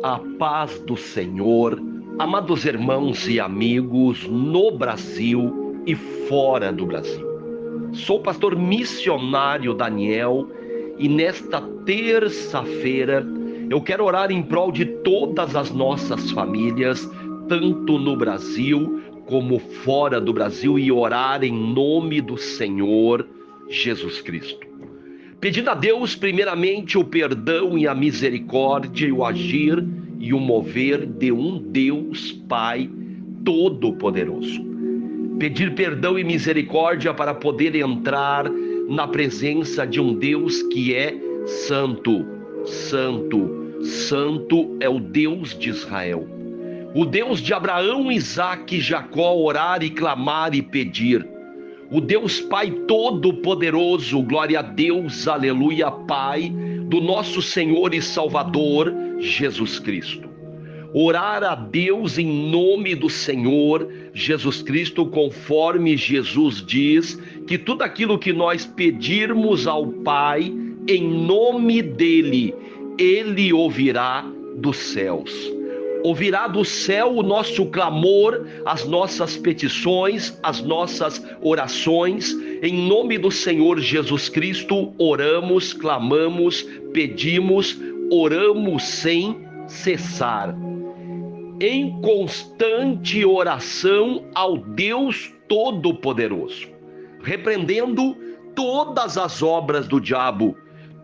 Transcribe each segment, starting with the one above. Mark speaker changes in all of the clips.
Speaker 1: A paz do Senhor, amados irmãos e amigos no Brasil e fora do Brasil. Sou o pastor missionário Daniel e nesta terça-feira eu quero orar em prol de todas as nossas famílias, tanto no Brasil como fora do Brasil, e orar em nome do Senhor Jesus Cristo. Pedindo a Deus primeiramente o perdão e a misericórdia e o agir e o mover de um Deus Pai Todo-Poderoso. Pedir perdão e misericórdia para poder entrar na presença de um Deus que é santo, santo, santo é o Deus de Israel. O Deus de Abraão, Isaque e Jacó, orar e clamar e pedir. O Deus Pai Todo-Poderoso, glória a Deus, aleluia, Pai, do nosso Senhor e Salvador, Jesus Cristo. Orar a Deus em nome do Senhor Jesus Cristo, conforme Jesus diz, que tudo aquilo que nós pedirmos ao Pai, em nome dEle, Ele ouvirá dos céus. Ouvirá do céu o nosso clamor, as nossas petições, as nossas orações. Em nome do Senhor Jesus Cristo, oramos, clamamos, pedimos, oramos sem cessar. Em constante oração ao Deus Todo-Poderoso, repreendendo todas as obras do diabo,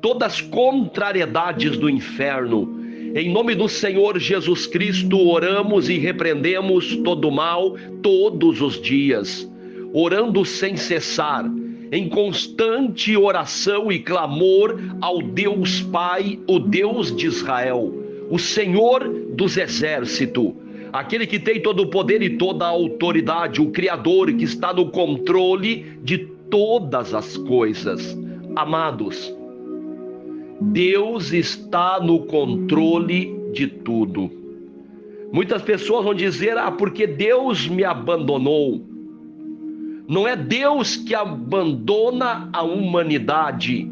Speaker 1: todas as contrariedades do inferno. Em nome do Senhor Jesus Cristo, oramos e repreendemos todo mal todos os dias, orando sem cessar, em constante oração e clamor ao Deus Pai, o Deus de Israel, o Senhor dos exércitos, aquele que tem todo o poder e toda a autoridade, o Criador que está no controle de todas as coisas. Amados, Deus está no controle de tudo. Muitas pessoas vão dizer, porque Deus me abandonou. Não é Deus que abandona a humanidade.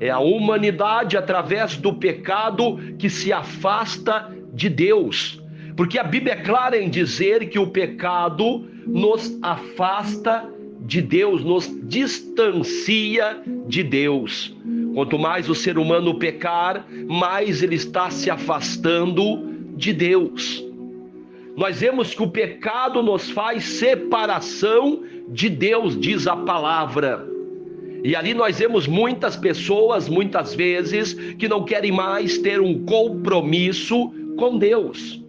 Speaker 1: É a humanidade, através do pecado, que se afasta de Deus. Porque a Bíblia é clara em dizer que o pecado nos afasta de Deus, nos distancia de Deus. Quanto mais o ser humano pecar, mais ele está se afastando de Deus. Nós vemos que o pecado nos faz separação de Deus, diz a palavra. E ali nós vemos muitas pessoas, muitas vezes, que não querem mais ter um compromisso com Deus.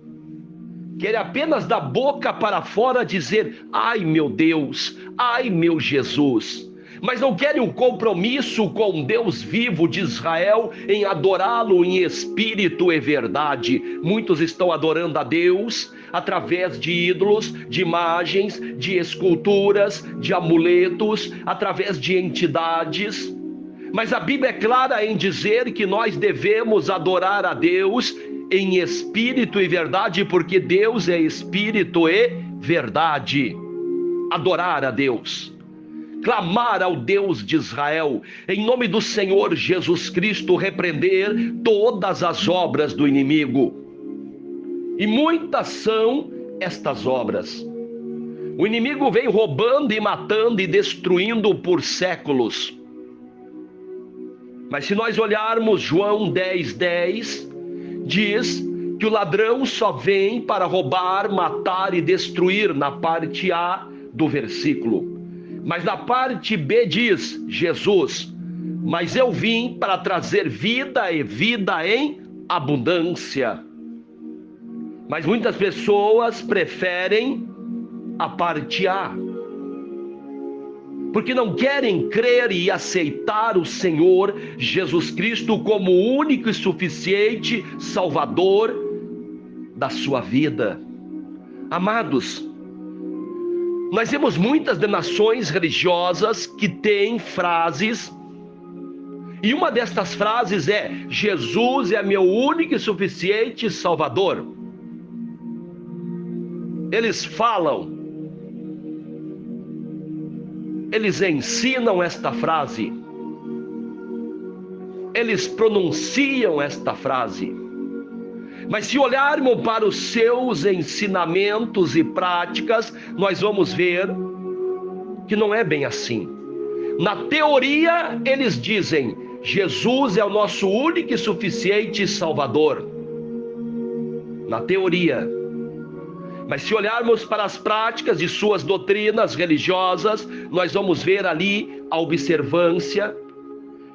Speaker 1: Querem apenas da boca para fora dizer, ai meu Deus, ai meu Jesus. Mas não querem um compromisso com Deus vivo de Israel, em adorá-lo em espírito e verdade. Muitos estão adorando a Deus através de ídolos, de imagens, de esculturas, de amuletos, através de entidades. Mas a Bíblia é clara em dizer que nós devemos adorar a Deus em espírito e verdade, porque Deus é espírito e verdade. Adorar a Deus, clamar ao Deus de Israel, em nome do Senhor Jesus Cristo, repreender todas as obras do inimigo. E muitas são estas obras. O inimigo vem roubando e matando e destruindo por séculos. Mas se nós olharmos João 10:10, diz que o ladrão só vem para roubar, matar e destruir, na parte A do versículo. Mas na parte B diz Jesus, mas eu vim para trazer vida e vida em abundância. Mas muitas pessoas preferem a parte A, porque não querem crer e aceitar o Senhor Jesus Cristo como o único e suficiente Salvador da sua vida. Amados, nós vemos muitas denominações religiosas que têm frases, e uma destas frases é: Jesus é meu único e suficiente Salvador. Eles falam, eles ensinam esta frase, eles pronunciam esta frase, Mas se olharmos para os seus ensinamentos e práticas, nós vamos ver que não é bem assim. Na teoria, eles dizem: Jesus é o nosso único e suficiente Salvador. Na teoria. Mas se olharmos para as práticas de suas doutrinas religiosas, nós vamos ver ali a observância,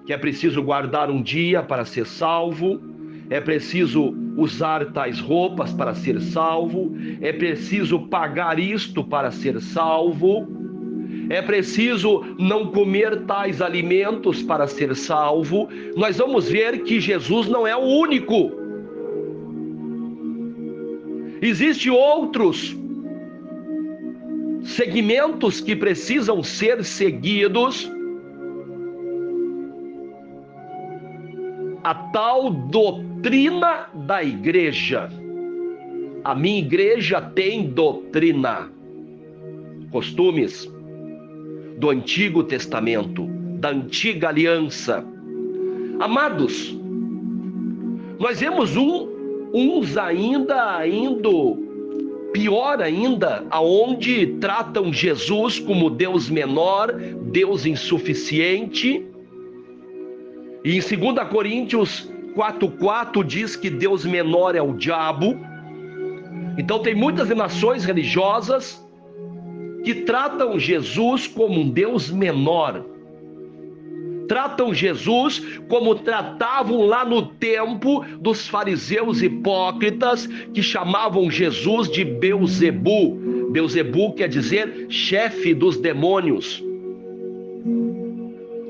Speaker 1: que é preciso guardar um dia para ser salvo, é preciso usar tais roupas para ser salvo, é preciso pagar isto para ser salvo, é preciso não comer tais alimentos para ser salvo. Nós vamos ver que Jesus não é o único. Existem outros segmentos que precisam ser seguidos. A tal doutrina da igreja. A minha igreja tem doutrina, costumes do Antigo Testamento, da Antiga Aliança. Amados, nós vemos uns ainda indo pior ainda, aonde tratam Jesus como Deus menor, Deus insuficiente. E em 2 Coríntios 4,4 diz que Deus menor é o diabo. Então tem muitas nações religiosas que tratam Jesus como um Deus menor. Tratam Jesus como tratavam lá no tempo dos fariseus hipócritas, que chamavam Jesus de Beuzebu. Beuzebu quer dizer chefe dos demônios.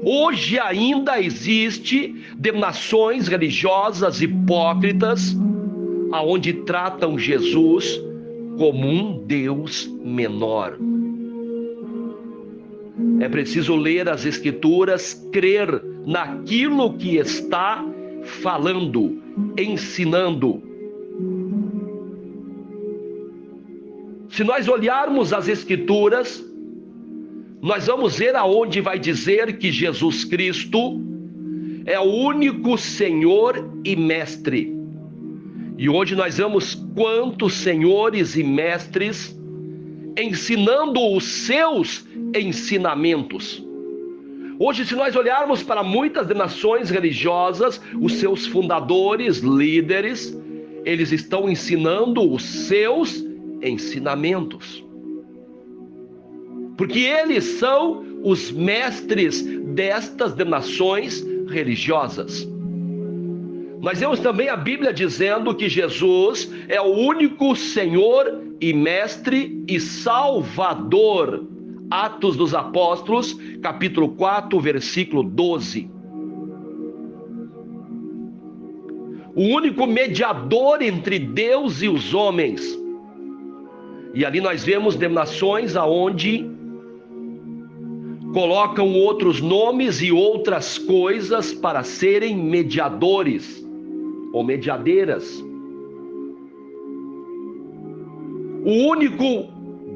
Speaker 1: Hoje ainda existe denominações religiosas hipócritas, aonde tratam Jesus como um Deus menor. É preciso ler as Escrituras, crer naquilo que está falando, ensinando. Se nós olharmos as Escrituras, nós vamos ver aonde vai dizer que Jesus Cristo é o único Senhor e Mestre. E hoje nós vemos quantos senhores e mestres ensinando os seus ensinamentos. Hoje, se nós olharmos para muitas nações religiosas, os seus fundadores, líderes, eles estão ensinando os seus ensinamentos. Porque eles são os mestres destas nações religiosas. Nós vemos também a Bíblia dizendo que Jesus é o único Senhor e Mestre e Salvador. Atos dos Apóstolos, capítulo 4, versículo 12. O único mediador entre Deus e os homens. E ali nós vemos denominações aonde colocam outros nomes e outras coisas para serem mediadores ou mediadeiras. O único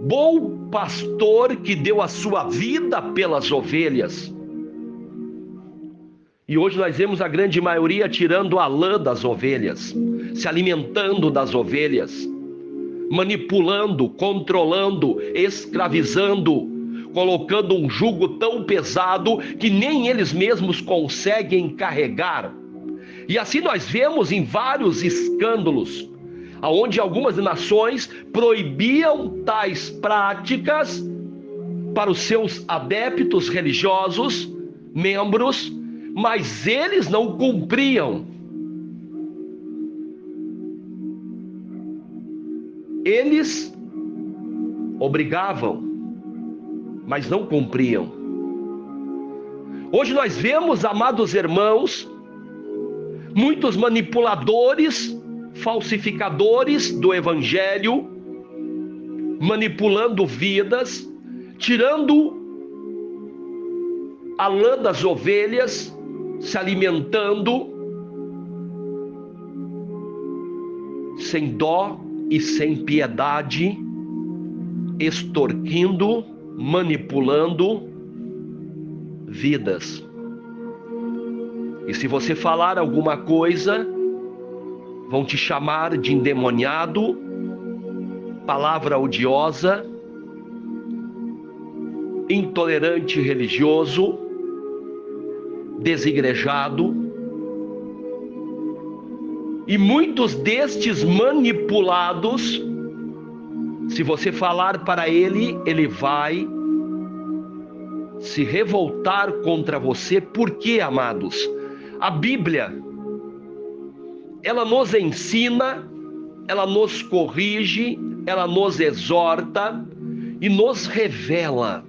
Speaker 1: bom pastor que deu a sua vida pelas ovelhas. E hoje nós vemos a grande maioria tirando a lã das ovelhas, se alimentando das ovelhas, manipulando, controlando, escravizando, colocando um jugo tão pesado que nem eles mesmos conseguem carregar. E assim nós vemos em vários escândalos, onde algumas nações proibiam tais práticas para os seus adeptos religiosos, membros, mas eles não cumpriam. Eles obrigavam, mas não cumpriam. Hoje nós vemos, amados irmãos, muitos manipuladores, falsificadores do Evangelho, manipulando vidas, tirando a lã das ovelhas, se alimentando, sem dó e sem piedade, extorquindo, manipulando vidas. E se você falar alguma coisa, vão te chamar de endemoniado, palavra odiosa, intolerante religioso, desigrejado. E muitos destes manipulados, se você falar para ele, ele vai se revoltar contra você. Por quê, amados? A Bíblia, ela nos ensina, ela nos corrige, ela nos exorta e nos revela.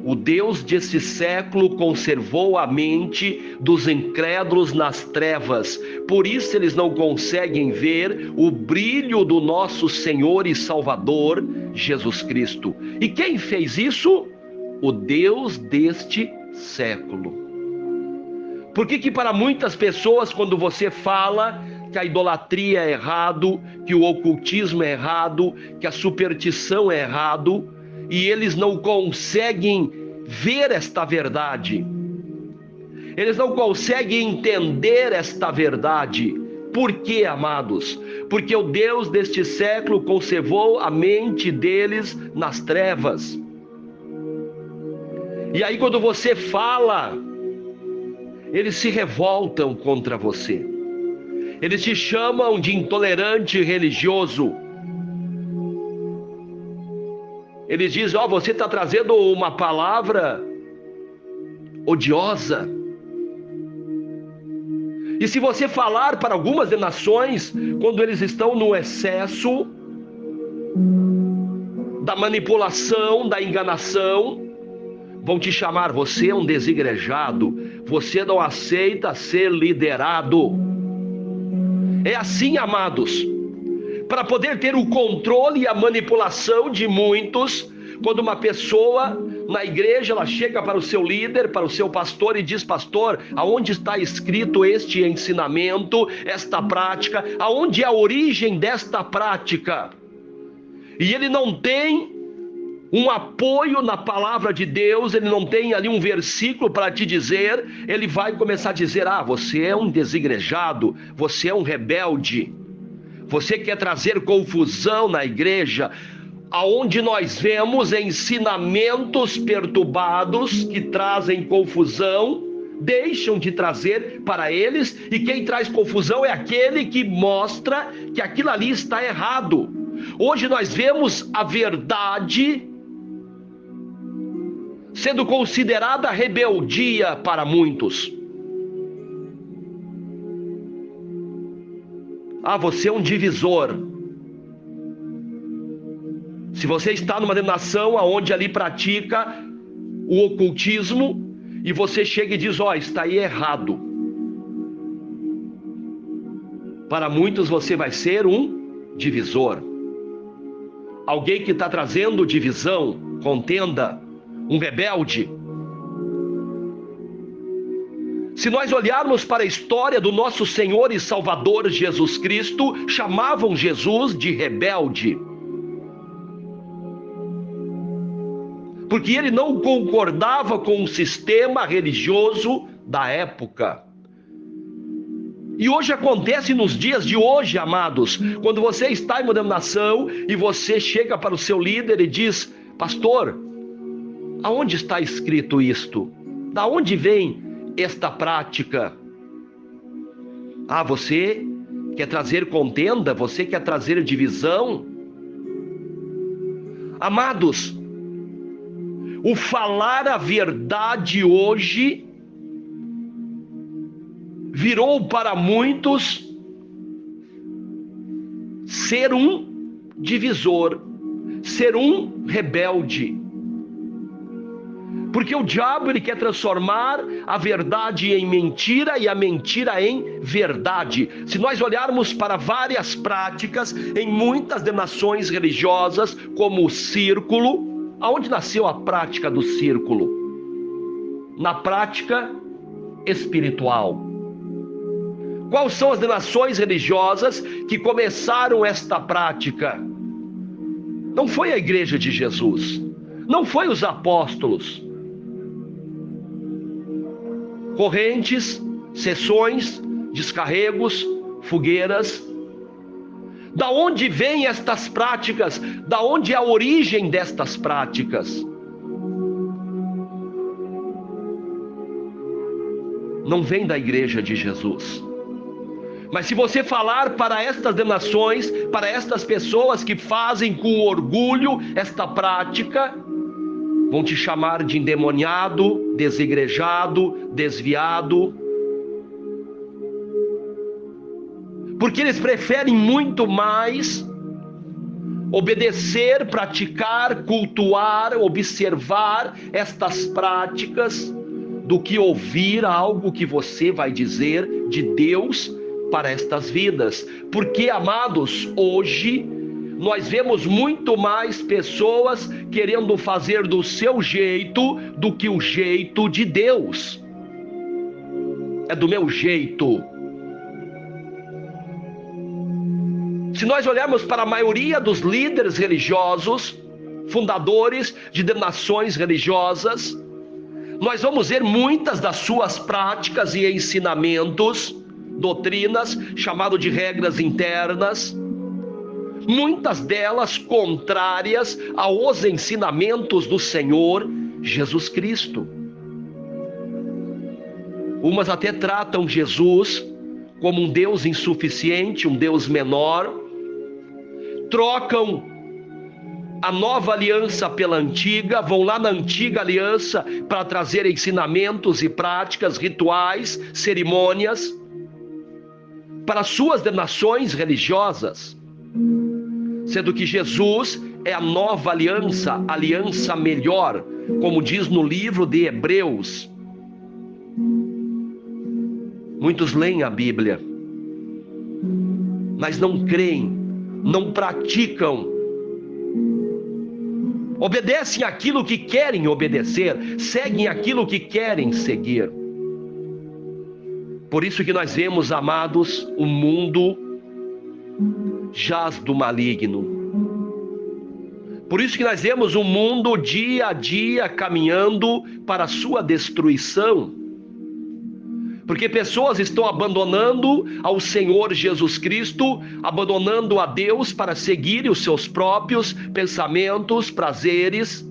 Speaker 1: O Deus desse século conservou a mente dos incrédulos nas trevas. Por isso eles não conseguem ver o brilho do nosso Senhor e Salvador, Jesus Cristo. E quem fez isso? O Deus deste século. Por que para muitas pessoas, quando você fala que a idolatria é errado, que o ocultismo é errado, que a superstição é errado, e eles não conseguem ver esta verdade, eles não conseguem entender esta verdade? Por quê, amados? Porque o Deus deste século conservou a mente deles nas trevas. E aí quando você fala, eles se revoltam contra você, eles te chamam de intolerante religioso. Eles dizem: ó, você está trazendo uma palavra odiosa. E se você falar para algumas nações, quando eles estão no excesso da manipulação, da enganação, vão te chamar: você é um desigrejado, você não aceita ser liderado. É assim, amados. Para poder ter o controle e a manipulação de muitos, quando uma pessoa na igreja, ela chega para o seu líder, para o seu pastor e diz: pastor, aonde está escrito este ensinamento, esta prática? Aonde é a origem desta prática? E ele não tem um apoio na palavra de Deus, ele não tem ali um versículo para te dizer, ele vai começar a dizer: ah, você é um desigrejado, você é um rebelde, você quer trazer confusão na igreja. Aonde nós vemos ensinamentos perturbados que trazem confusão, deixam de trazer para eles, e quem traz confusão é aquele que mostra que aquilo ali está errado. Hoje nós vemos a verdade sendo considerada rebeldia para muitos. Ah, você é um divisor. Se você está numa denominação onde ali pratica o ocultismo, e você chega e diz: ó, está aí errado, para muitos você vai ser um divisor, alguém que está trazendo divisão, contenda, um rebelde. Se nós olharmos para a história do nosso Senhor e Salvador Jesus Cristo, chamavam Jesus de rebelde, porque ele não concordava com o sistema religioso da época. E hoje acontece nos dias de hoje, amados, quando você está em uma denominação e você chega para o seu líder e diz: pastor, aonde está escrito isto? Da onde vem esta prática? Ah, você quer trazer contenda? Você quer trazer divisão? Amados, o falar a verdade hoje virou para muitos ser um divisor, ser um rebelde. Porque o diabo, ele quer transformar a verdade em mentira e a mentira em verdade. Se nós olharmos para várias práticas em muitas denominações religiosas, como o círculo, aonde nasceu a prática do círculo? Na prática espiritual. Quais são as denominações religiosas que começaram esta prática? Não foi a igreja de Jesus, não foi os apóstolos. Correntes, seções descarregos, fogueiras. Da onde vêm estas práticas? Da onde é a origem destas práticas? Não vem da igreja de Jesus. Mas se você falar para estas nações, para estas pessoas que fazem com orgulho esta prática, vão te chamar de endemoniado, desigrejado, desviado. Porque eles preferem muito mais obedecer, praticar, cultuar, observar estas práticas, do que ouvir algo que você vai dizer de Deus para estas vidas. Porque, amados, hoje nós vemos muito mais pessoas querendo fazer do seu jeito do que o jeito de Deus. É do meu jeito. Se nós olharmos para a maioria dos líderes religiosos, fundadores de denominações religiosas, nós vamos ver muitas das suas práticas e ensinamentos, doutrinas, chamado de regras internas, muitas delas contrárias aos ensinamentos do Senhor Jesus Cristo. Umas até tratam Jesus como um Deus insuficiente, um Deus menor, trocam a nova aliança pela antiga, vão lá na antiga aliança para trazer ensinamentos e práticas, rituais, cerimônias, para suas denominações religiosas, sendo que Jesus é a nova aliança, aliança melhor, como diz no livro de Hebreus. Muitos leem a Bíblia, mas não creem, não praticam, obedecem aquilo que querem obedecer, seguem aquilo que querem seguir. Por isso que nós vemos, amados, o mundo jaz do maligno. Por isso que nós vemos o mundo dia a dia caminhando para a sua destruição. Porque pessoas estão abandonando ao Senhor Jesus Cristo, abandonando a Deus para seguir os seus próprios pensamentos, prazeres,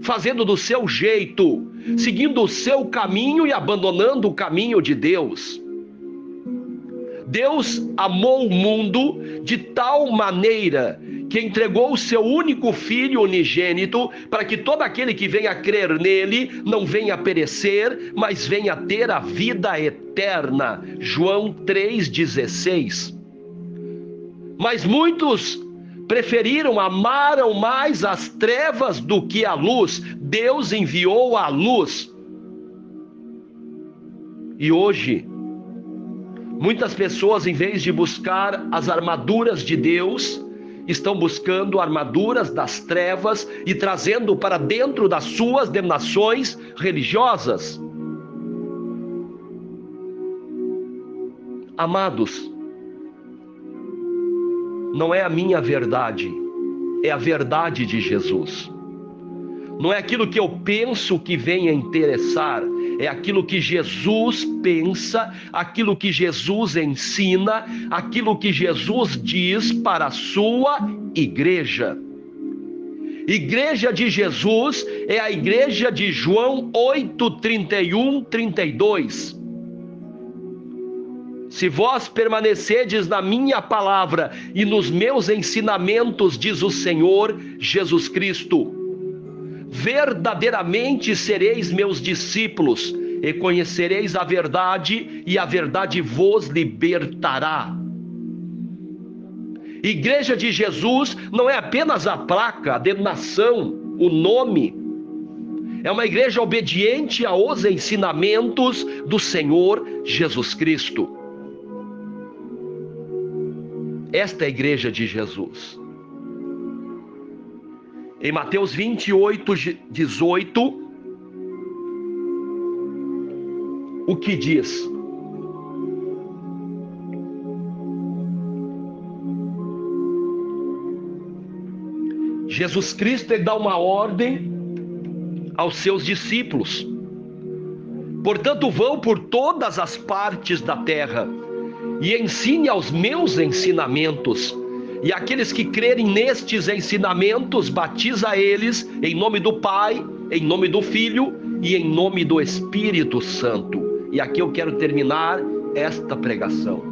Speaker 1: fazendo do seu jeito, seguindo o seu caminho e abandonando o caminho de Deus. Deus amou o mundo de tal maneira que entregou o seu único Filho unigênito, para que todo aquele que venha crer nele não venha perecer, mas venha ter a vida eterna. João 3,16. Mas muitos preferiram, amaram mais as trevas do que a luz. Deus enviou a luz. E hoje, muitas pessoas, em vez de buscar as armaduras de Deus, estão buscando armaduras das trevas e trazendo para dentro das suas denominações religiosas. Amados, não é a minha verdade, é a verdade de Jesus. Não é aquilo que eu penso que venha interessar, é aquilo que Jesus pensa, aquilo que Jesus ensina, aquilo que Jesus diz para a sua igreja. Igreja de Jesus é a igreja de João 8:31-32. Se vós permanecerdes na minha palavra e nos meus ensinamentos, diz o Senhor Jesus Cristo, verdadeiramente sereis meus discípulos e conhecereis a verdade, e a verdade vos libertará. Igreja de Jesus não é apenas a placa, a denominação, o nome. É uma igreja obediente aos ensinamentos do Senhor Jesus Cristo. Esta é a igreja de Jesus. Em Mateus 28:18, o que diz? Jesus Cristo, ele dá uma ordem aos seus discípulos. Portanto, vão por todas as partes da terra e ensine aos meus ensinamentos. E aqueles que crerem nestes ensinamentos, batiza eles em nome do Pai, em nome do Filho e em nome do Espírito Santo. E aqui eu quero terminar esta pregação.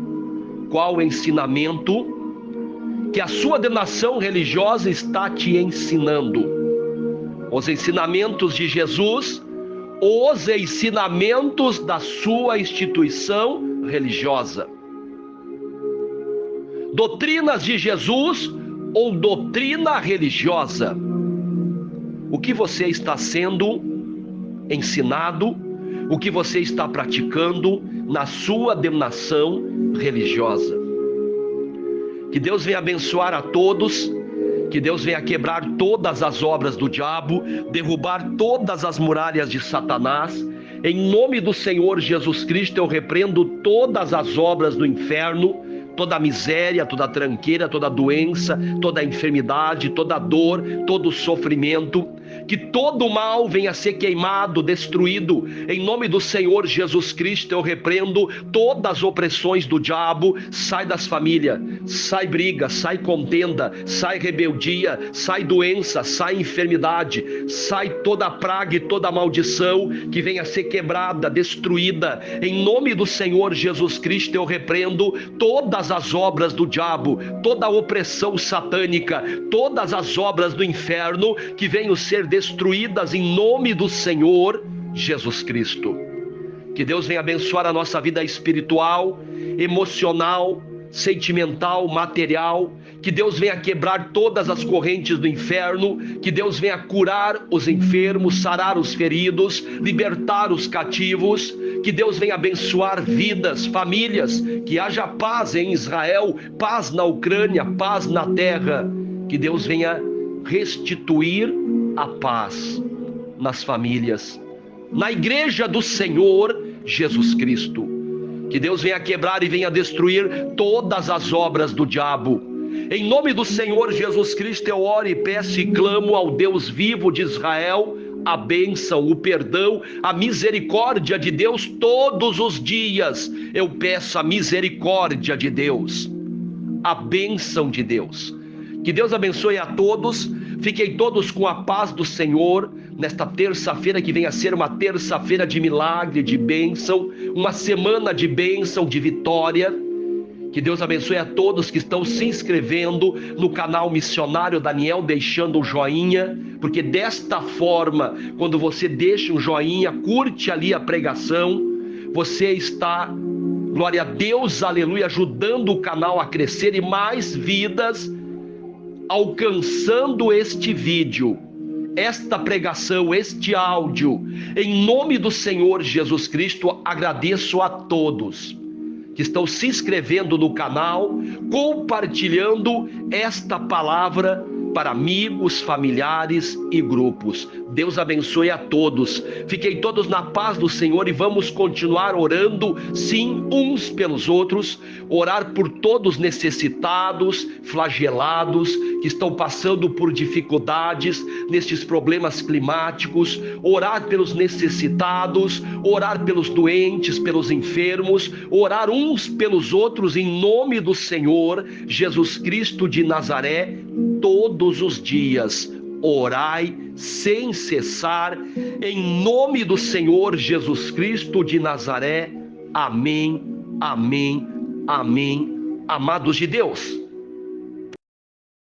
Speaker 1: Qual o ensinamento que a sua denominação religiosa está te ensinando? Os ensinamentos de Jesus, os ensinamentos da sua instituição religiosa? Doutrinas de Jesus ou doutrina religiosa? O que você está sendo ensinado, o que você está praticando na sua denominação religiosa? Que Deus venha abençoar a todos, que Deus venha quebrar todas as obras do diabo, derrubar todas as muralhas de Satanás. Em nome do Senhor Jesus Cristo, eu repreendo todas as obras do inferno, toda a miséria, toda a tranqueira, toda a doença, toda a enfermidade, toda a dor, todo o sofrimento. Que todo o mal venha a ser queimado, destruído. Em nome do Senhor Jesus Cristo, eu repreendo todas as opressões do diabo. Sai das famílias, sai briga, sai contenda, sai rebeldia, sai doença, sai enfermidade, sai toda a praga e toda a maldição, que venha a ser quebrada, destruída. Em nome do Senhor Jesus Cristo, eu repreendo todas as obras do diabo, toda a opressão satânica, todas as obras do inferno, que venham ser destruídas em nome do Senhor Jesus Cristo. Que Deus venha abençoar a nossa vida espiritual, emocional, sentimental, material. Que Deus venha quebrar todas as correntes do inferno. Que Deus venha curar os enfermos, sarar os feridos, libertar os cativos. Que Deus venha abençoar vidas, famílias. Que haja paz em Israel, paz na Ucrânia, paz na terra. Que Deus venha restituir a paz nas famílias, na igreja do Senhor Jesus Cristo. Que Deus venha quebrar e venha destruir todas as obras do diabo. Em nome do Senhor Jesus Cristo, eu oro e peço e clamo ao Deus vivo de Israel a bênção, o perdão, a misericórdia de Deus todos os dias. Eu peço a misericórdia de Deus, a bênção de Deus. Que Deus abençoe a todos. Fiquem todos com a paz do Senhor nesta terça-feira, que venha a ser uma terça-feira de milagre, de bênção, uma semana de bênção, de vitória. Que Deus abençoe a todos que estão se inscrevendo no canal Missionário Daniel, deixando o joinha, porque desta forma, quando você deixa um joinha, curte ali a pregação, você está, glória a Deus, aleluia, ajudando o canal a crescer e mais vidas alcançando este vídeo, esta pregação, este áudio. Em nome do Senhor Jesus Cristo, agradeço a todos que estão se inscrevendo no canal, compartilhando esta palavra para amigos, familiares e grupos. Deus abençoe a todos. Fiquem todos na paz do Senhor e vamos continuar orando, sim, uns pelos outros. Orar por todos necessitados, flagelados, que estão passando por dificuldades nestes problemas climáticos. Orar pelos necessitados, orar pelos doentes, pelos enfermos, orar uns pelos outros em nome do Senhor Jesus Cristo de Nazaré, todos os dias. Orai sem cessar, em nome do Senhor Jesus Cristo de Nazaré. Amém, amém, amém. Amados de Deus,